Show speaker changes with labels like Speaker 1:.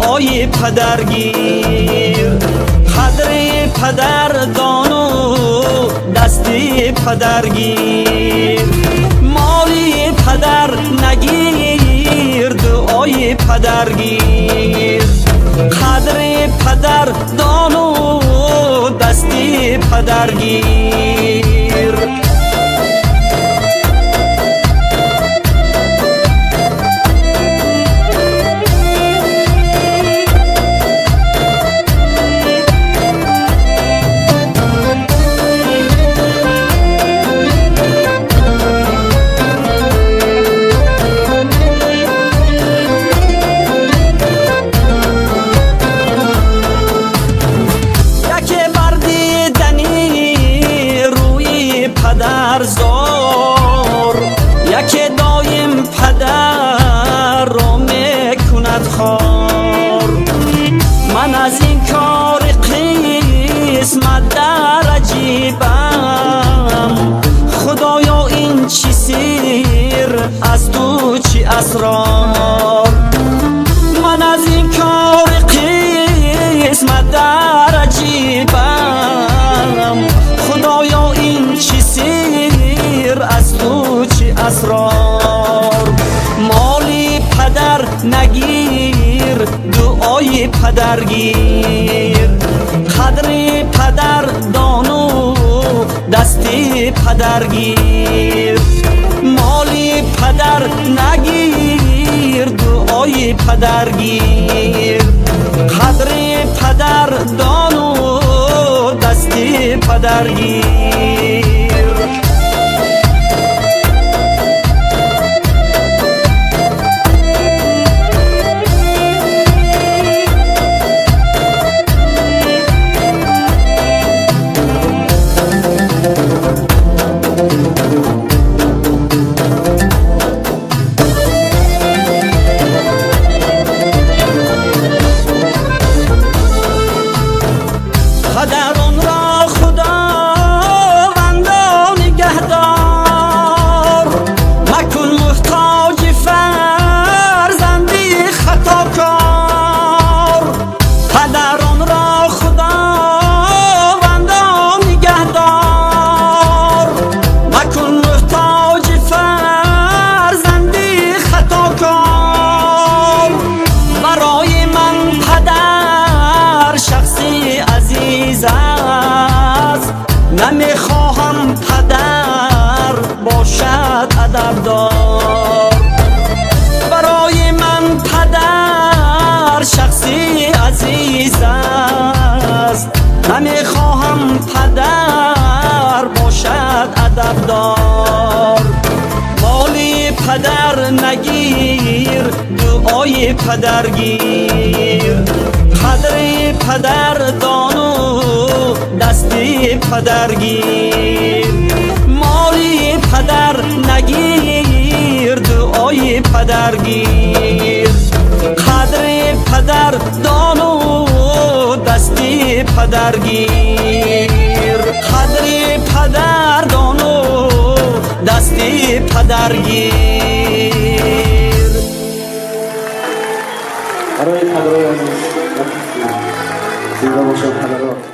Speaker 1: دعای پدرگیر. قدر پدر دانو دستی پدرگیر. مالی پدر نگیر دعای پدرگیر. قدر پدر دانو دستی پدرگیر. پدرزار یکی دایم پدر را میکند خوار. من از این کار قسمت در عجیبم. خدایا این چی سیر از تو چی اسرار. من از این کار قسمت در عجیبم. خدایا این چی سیر از تو چی اسرار. مالی پدر نگیر دعای پدرگیر. قدر پدر دانو دستی پدرگیر. مالی پدر نگیر دعای پدرگیر. قدر پدر دانو دستی پدرگیر. پدران را خداوندا نگهدار. مکن محتاج فرزندی خطاکار. پدران را خداوندا نگهدار. مکن محتاج فرزندی خطاکار. برای من پدر شخصی عزیز است. نمیخواهم پدر باشد ادبدار. برای من پدر شخصی عزیز است. نمیخواهم پدر باشد ادبدار. مالی پدر نگیر دعای پدرگیر. قدر پدر دانو دستی پدرگیر. مالی پدر نگیر دعای پدرگیر. قدر پدر دانو دستی پدرگیر. قدر پدر دانو دستی پدرگیر.
Speaker 2: برای پدرای عزیز زیبا باشد پدرها.